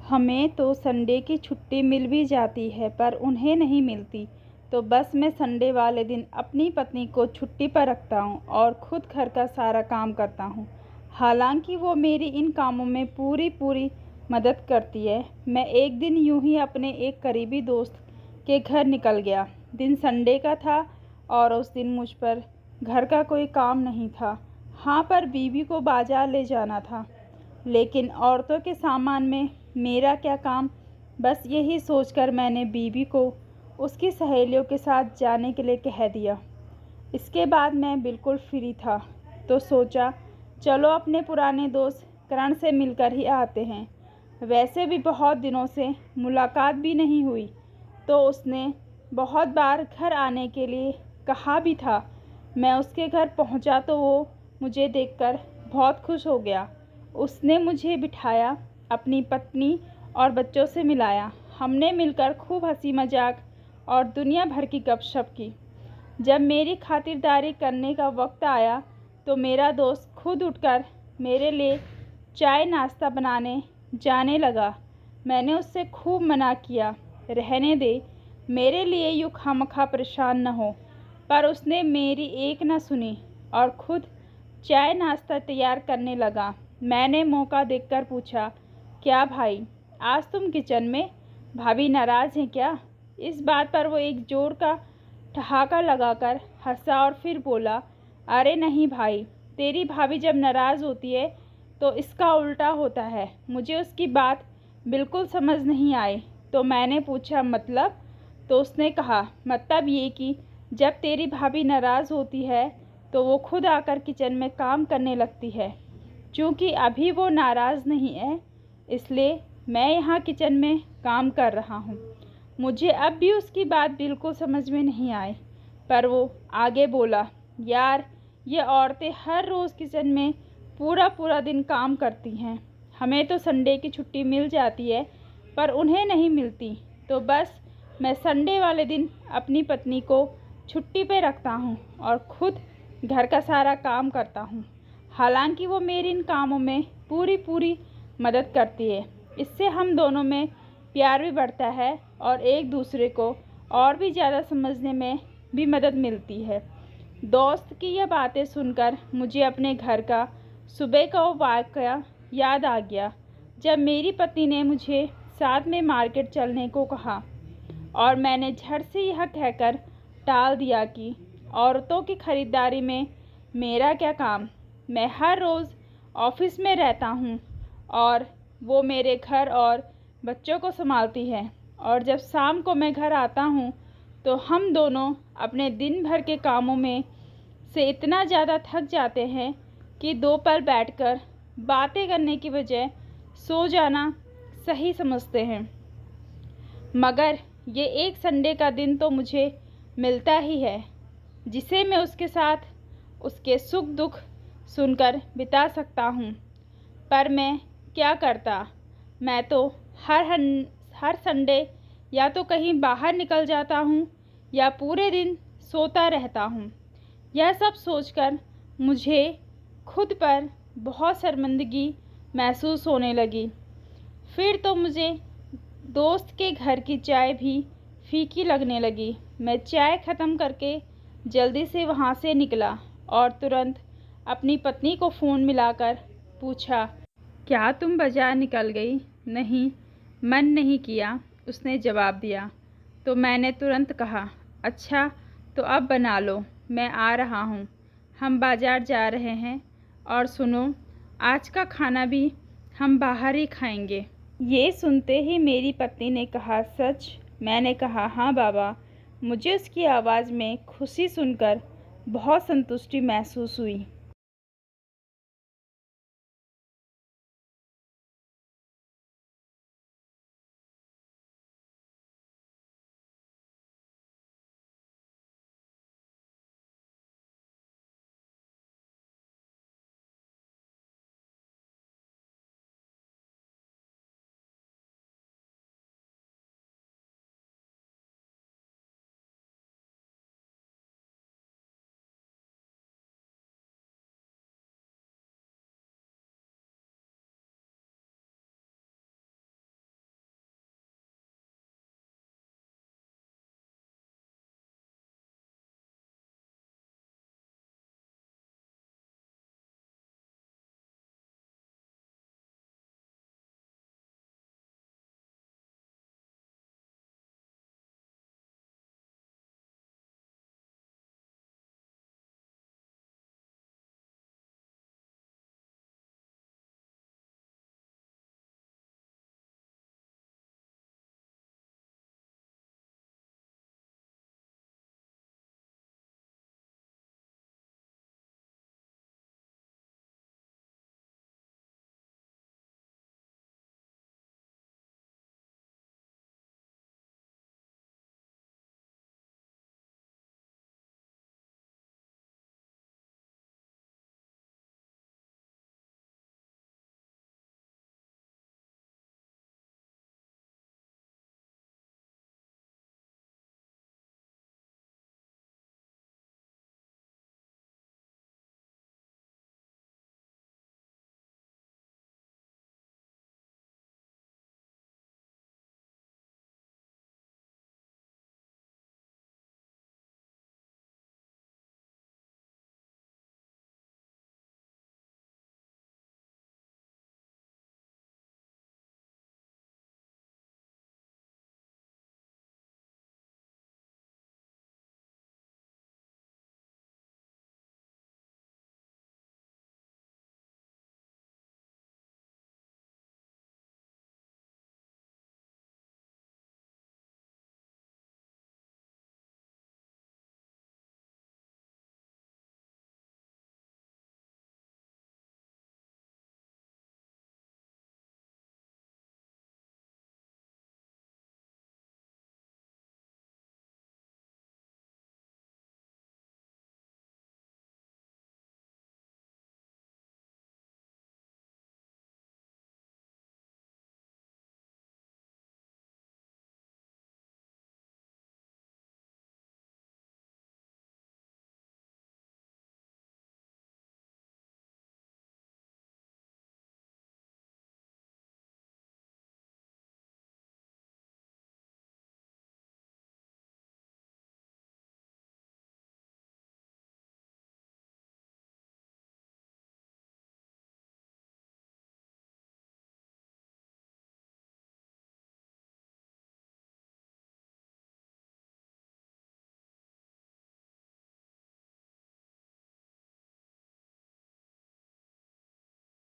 हमें तो संडे की छुट्टी मिल भी जाती है पर उन्हें नहीं मिलती, तो बस मैं संडे वाले दिन अपनी पत्नी को छुट्टी पर रखता हूँ और खुद घर का सारा काम करता हूँ। हालांकि वो मेरी इन कामों में पूरी मदद करती है। मैं एक दिन यूं ही अपने एक करीबी दोस्त के घर निकल गया। दिन संडे का था और उस दिन मुझ पर घर का कोई काम नहीं था। हाँ, पर बीवी को बाजार ले जाना था, लेकिन औरतों के सामान में मेरा क्या काम। बस यही सोचकर मैंने बीवी को उसकी सहेलियों के साथ जाने के लिए कह दिया। इसके बाद मैं बिल्कुल फ्री था, तो सोचा चलो अपने पुराने दोस्त करण से मिलकर ही आते हैं। वैसे भी बहुत दिनों से मुलाकात भी नहीं हुई, तो उसने बहुत बार घर आने के लिए कहा भी था। मैं उसके घर पहुंचा तो वो मुझे देखकर बहुत खुश हो गया। उसने मुझे बिठाया, अपनी पत्नी और बच्चों से मिलाया। हमने मिलकर खूब हंसी मजाक और दुनिया भर की गपशप की। जब मेरी खातिरदारी करने का वक्त आया तो मेरा दोस्त खुद उठकर मेरे लिए चाय नाश्ता बनाने जाने लगा। मैंने उससे खूब मना किया, रहने दे, मेरे लिए यूँ खामखा परेशान न हो, पर उसने मेरी एक न सुनी और खुद चाय नाश्ता तैयार करने लगा। मैंने मौका देखकर पूछा, क्या भाई, आज तुम किचन में? भाभी नाराज़ हैं क्या? इस बात पर वो एक जोर का ठहाका लगाकर हंसा और फिर बोला, अरे नहीं भाई, तेरी भाभी जब नाराज़ होती है तो इसका उल्टा होता है। मुझे उसकी बात बिल्कुल समझ नहीं आई। तो मैंने पूछा मतलब? तो उसने कहा, मतलब ये कि जब तेरी भाभी नाराज़ होती है तो वो खुद आकर किचन में काम करने लगती है। क्योंकि अभी वो नाराज़ नहीं है, इसलिए मैं यहाँ किचन में काम कर रहा हूँ। मुझे अब भी उसकी बात बिल्कुल समझ में नहीं आई, पर वो आगे बोला, यार ये औरतें हर रोज़ किचन में पूरा दिन काम करती हैं। हमें तो संडे की छुट्टी मिल जाती है पर उन्हें नहीं मिलती, तो बस मैं संडे वाले दिन अपनी पत्नी को छुट्टी पे रखता हूँ और खुद घर का सारा काम करता हूँ। हालांकि वो मेरी इन कामों में पूरी मदद करती है। इससे हम दोनों में प्यार भी बढ़ता है और एक दूसरे को और भी ज़्यादा समझने में भी मदद मिलती है। दोस्त की यह बातें सुनकर मुझे अपने घर का सुबह का वो वाक़या याद आ गया, जब मेरी पत्नी ने मुझे साथ में मार्केट चलने को कहा और मैंने झट से यह कहकर टाल दिया कि औरतों की ख़रीदारी में मेरा क्या काम। मैं हर रोज़ ऑफिस में रहता हूँ और वो मेरे घर और बच्चों को संभालती है, और जब शाम को मैं घर आता हूँ तो हम दोनों अपने दिन भर के कामों में से इतना ज़्यादा थक जाते हैं कि दो पल बैठकर बातें करने की बजाय सो जाना सही समझते हैं। मगर ये एक संडे का दिन तो मुझे मिलता ही है, जिसे मैं उसके साथ उसके सुख दुख सुनकर बिता सकता हूँ। पर मैं क्या करता, मैं तो हर संडे या तो कहीं बाहर निकल जाता हूँ या पूरे दिन सोता रहता हूँ। यह सब सोचकर मुझे खुद पर बहुत शर्मिंदगी महसूस होने लगी। फिर तो मुझे दोस्त के घर की चाय भी फीकी लगने लगी। मैं चाय ख़त्म करके जल्दी से वहाँ से निकला और तुरंत अपनी पत्नी को फ़ोन मिलाकर पूछा, क्या तुम बाज़ार निकल गई? नहीं, मन नहीं किया, उसने जवाब दिया। तो मैंने तुरंत कहा, अच्छा तो अब बना लो, मैं आ रहा हूँ, हम बाज़ार जा रहे हैं, और सुनो, आज का खाना भी हम बाहर ही खाएंगे। ये सुनते ही मेरी पत्नी ने कहा, सच? मैंने कहा, हाँ बाबा। मुझे उसकी आवाज़ में खुशी सुनकर बहुत संतुष्टि महसूस हुई।